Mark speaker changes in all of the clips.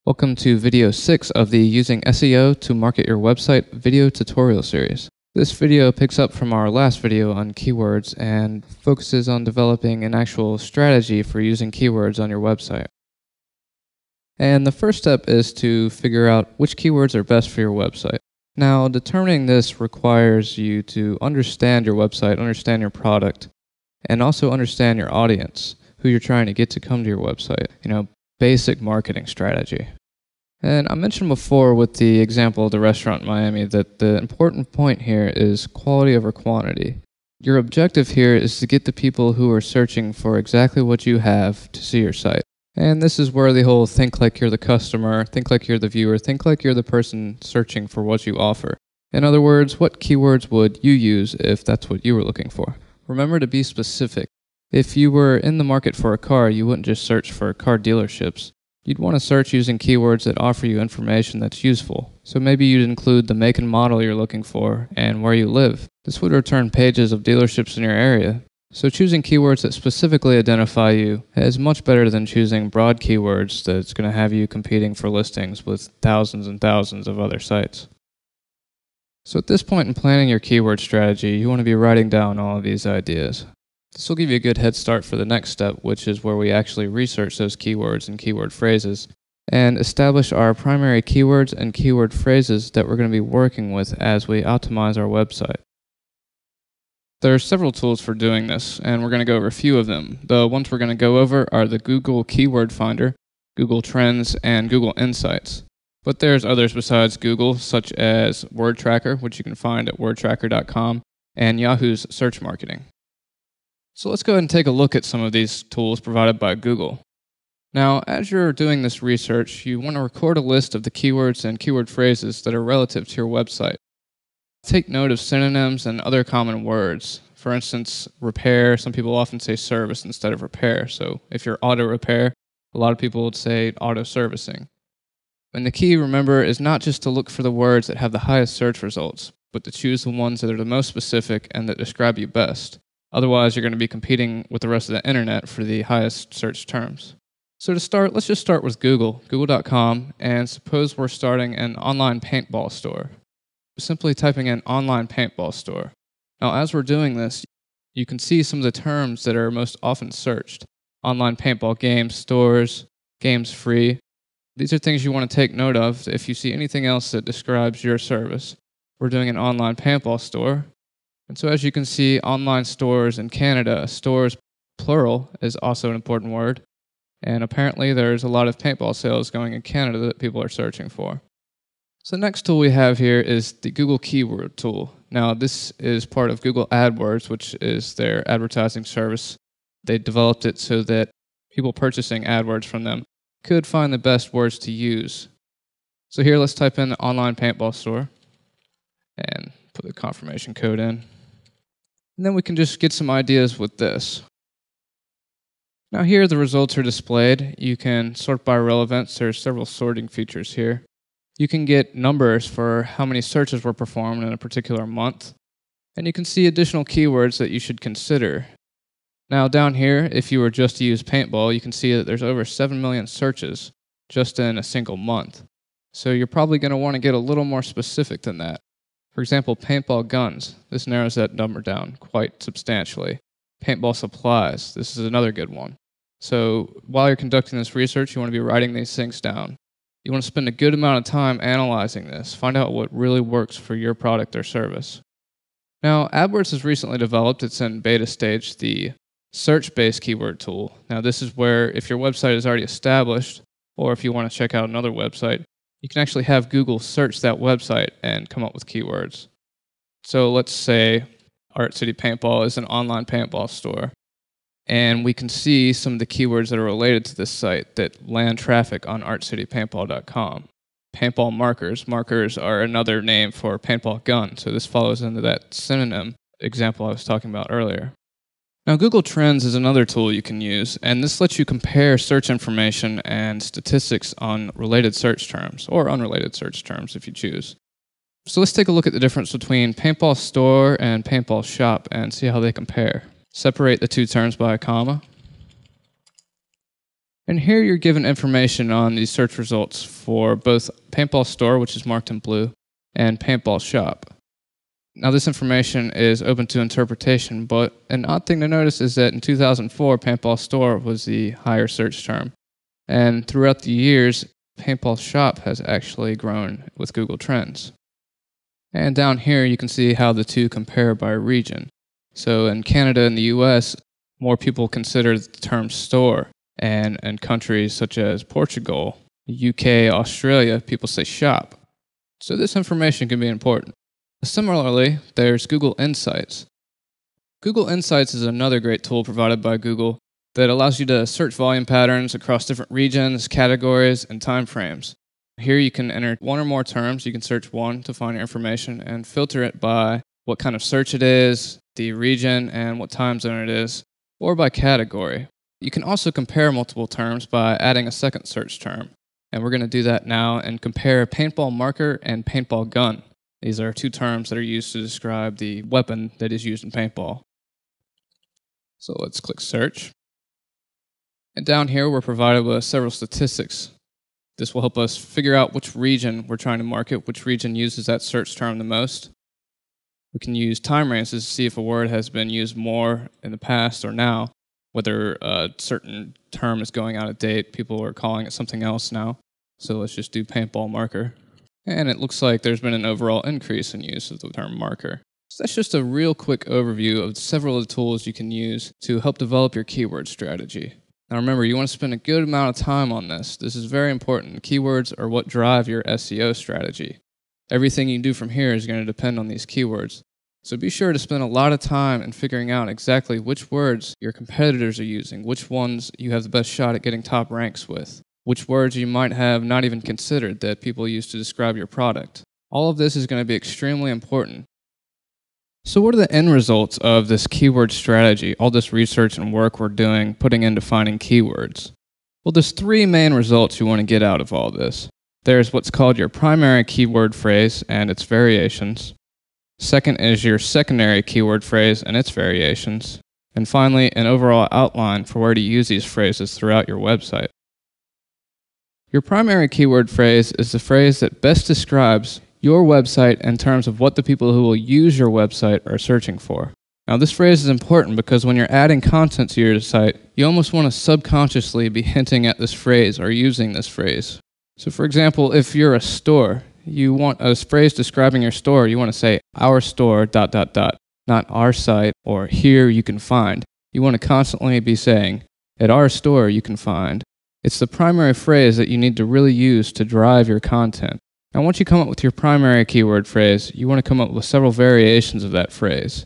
Speaker 1: Welcome to video 6 of the Using SEO to Market Your Website video tutorial series. This video picks up from our last video on keywords and focuses on developing an actual strategy for using keywords on your website. And the first step is to figure out which keywords are best for your website. Now, determining this requires you to understand your website, understand your product, and also understand your audience, who you're trying to get to come to your website. Basic marketing strategy. And I mentioned before with the example of the restaurant in Miami that the important point here is quality over quantity. Your objective here is to get the people who are searching for exactly what you have to see your site. And this is where the whole think like you're the customer, think like you're the viewer, think like you're the person searching for what you offer. In other words, what keywords would you use if that's what you were looking for? Remember to be specific. If you were in the market for a car, you wouldn't just search for car dealerships. You'd want to search using keywords that offer you information that's useful. So maybe you'd include the make and model you're looking for and where you live. This would return pages of dealerships in your area. So choosing keywords that specifically identify you is much better than choosing broad keywords that's going to have you competing for listings with thousands and thousands of other sites. So at this point in planning your keyword strategy, you want to be writing down all of these ideas. This will give you a good head start for the next step, which is where we actually research those keywords and keyword phrases and establish our primary keywords and keyword phrases that we're going to be working with as we optimize our website. There are several tools for doing this, and we're going to go over a few of them. The ones we're going to go over are the Google Keyword Finder, Google Trends, and Google Insights. But there's others besides Google, such as Word Tracker, which you can find at wordtracker.com, and Yahoo's Search Marketing. So let's go ahead and take a look at some of these tools provided by Google. Now, as you're doing this research, you want to record a list of the keywords and keyword phrases that are relative to your website. Take note of synonyms and other common words. For instance, repair, some people often say service instead of repair. So if you're auto repair, a lot of people would say auto servicing. And the key, remember, is not just to look for the words that have the highest search results, but to choose the ones that are the most specific and that describe you best. Otherwise, you're going to be competing with the rest of the internet for the highest search terms. So to start, let's just start with Google, google.com, and suppose we're starting an online paintball store. Simply typing in online paintball store. Now, as we're doing this, you can see some of the terms that are most often searched. Online paintball games, stores, games free. These are things you want to take note of if you see anything else that describes your service. We're doing an online paintball store. And so as you can see, online stores in Canada, stores plural is also an important word. And apparently there's a lot of paintball sales going in Canada that people are searching for. So the next tool we have here is the Google Keyword tool. Now this is part of Google AdWords, which is their advertising service. They developed it so that people purchasing AdWords from them could find the best words to use. So here let's type in online paintball store and put the confirmation code in. And then we can just get some ideas with this. Now here the results are displayed. You can sort by relevance. There's several sorting features here. You can get numbers for how many searches were performed in a particular month. And you can see additional keywords that you should consider. Now down here, if you were just to use paintball, you can see that there's over 7 million searches just in a single month. So you're probably going to want to get a little more specific than that. For example, paintball guns. This narrows that number down quite substantially. Paintball supplies. This is another good one. So while you're conducting this research, you want to be writing these things down. You want to spend a good amount of time analyzing this. Find out what really works for your product or service. Now, AdWords has recently developed, it's in beta stage, the search-based keyword tool. Now, this is where if your website is already established, or if you want to check out another website, you can actually have Google search that website and come up with keywords. So let's say Art City Paintball is an online paintball store. And we can see some of the keywords that are related to this site that land traffic on artcitypaintball.com. Paintball markers. Markers are another name for paintball gun. So this follows into that synonym example I was talking about earlier. Now, Google Trends is another tool you can use, and this lets you compare search information and statistics on related search terms, or unrelated search terms if you choose. So let's take a look at the difference between paintball store and paintball shop and see how they compare. Separate the two terms by a comma. And here you're given information on these search results for both Paintball Store, which is marked in blue, and Paintball Shop. Now this information is open to interpretation, but an odd thing to notice is that in 2004, Paintball Store was the higher search term. And throughout the years, Paintball Shop has actually grown with Google Trends. And down here you can see how the two compare by region. So in Canada and the US, more people consider the term store. And in countries such as Portugal, UK, Australia, people say shop. So this information can be important. Similarly, there's Google Insights. Google Insights is another great tool provided by Google that allows you to search volume patterns across different regions, categories, and time frames. Here you can enter one or more terms. You can search one to find your information and filter it by what kind of search it is, the region, and what time zone it is, or by category. You can also compare multiple terms by adding a second search term. And we're going to do that now and compare paintball marker and paintball gun. These are two terms that are used to describe the weapon that is used in paintball. So let's click search. And down here we're provided with several statistics. This will help us figure out which region we're trying to market, which region uses that search term the most. We can use time ranges to see if a word has been used more in the past or now. Whether a certain term is going out of date, people are calling it something else now. So let's just do paintball marker. And it looks like there's been an overall increase in use of the term marker. So that's just a real quick overview of several of the tools you can use to help develop your keyword strategy. Now remember, you want to spend a good amount of time on this. This is very important. Keywords are what drive your SEO strategy. Everything you do from here is going to depend on these keywords. So be sure to spend a lot of time in figuring out exactly which words your competitors are using, which ones you have the best shot at getting top ranks with, which words you might have not even considered that people use to describe your product. All of this is going to be extremely important. So what are the end results of this keyword strategy, all this research and work we're doing, putting into finding keywords? Well, there's three main results you want to get out of all this. There's what's called your primary keyword phrase and its variations. Second is your secondary keyword phrase and its variations. And finally, an overall outline for where to use these phrases throughout your website. Your primary keyword phrase is the phrase that best describes your website in terms of what the people who will use your website are searching for. Now, this phrase is important because when you're adding content to your site, you almost want to subconsciously be hinting at this phrase or using this phrase. So, for example, if you're a store, you want a phrase describing your store, you want to say, our store, ... not our site or here you can find. You want to constantly be saying, at our store you can find. It's the primary phrase that you need to really use to drive your content. Now, once you come up with your primary keyword phrase, you want to come up with several variations of that phrase.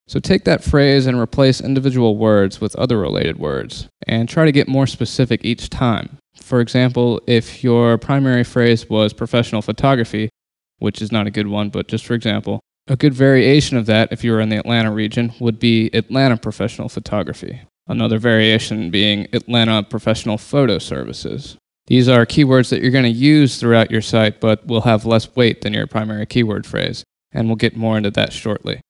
Speaker 1: So take that phrase and replace individual words with other related words, and try to get more specific each time. For example, if your primary phrase was professional photography, which is not a good one, but just for example, a good variation of that, if you were in the Atlanta region, would be Atlanta professional photography. Another variation being Atlanta professional photo services. These are keywords that you're going to use throughout your site, but will have less weight than your primary keyword phrase, and we'll get more into that shortly.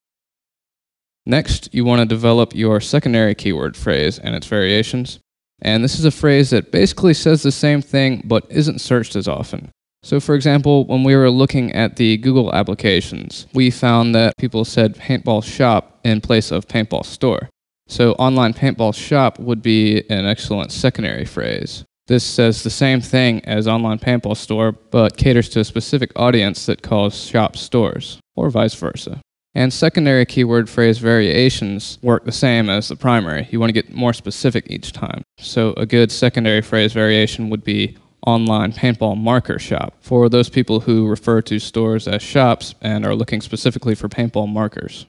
Speaker 1: Next, you want to develop your secondary keyword phrase and its variations. And this is a phrase that basically says the same thing, but isn't searched as often. So for example, when we were looking at the Google applications, we found that people said paintball shop in place of paintball store. So online paintball shop would be an excellent secondary phrase. This says the same thing as online paintball store, but caters to a specific audience that calls shop stores, or vice versa. And secondary keyword phrase variations work the same as the primary. You want to get more specific each time. So a good secondary phrase variation would be online paintball marker shop, for those people who refer to stores as shops and are looking specifically for paintball markers.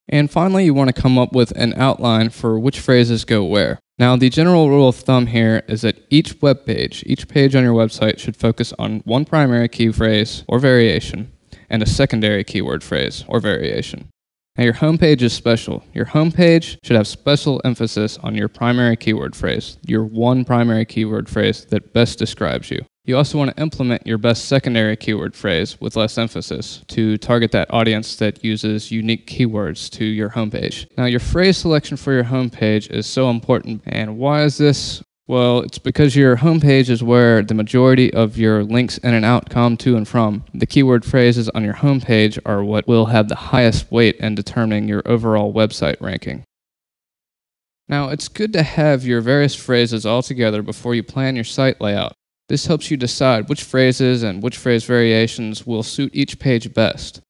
Speaker 1: And finally, you want to come up with an outline for which phrases go where. Now, the general rule of thumb here is that each web page, each page on your website should focus on one primary key phrase or variation and a secondary keyword phrase or variation. Now, your homepage is special. Your homepage should have special emphasis on your primary keyword phrase, your one primary keyword phrase that best describes you. You also want to implement your best secondary keyword phrase with less emphasis to target that audience that uses unique keywords to your homepage. Now, your phrase selection for your homepage is so important. And why is this? Well, it's because your homepage is where the majority of your links in and out come to and from. The keyword phrases on your homepage are what will have the highest weight in determining your overall website ranking. Now, it's good to have your various phrases all together before you plan your site layout. This helps you decide which phrases and which phrase variations will suit each page best.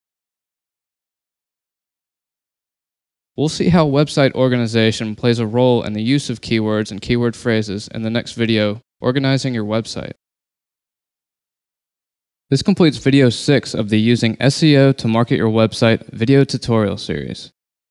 Speaker 1: We'll see how website organization plays a role in the use of keywords and keyword phrases in the next video, Organizing Your Website. This completes video 6 of the Using SEO to Market Your Website video tutorial series.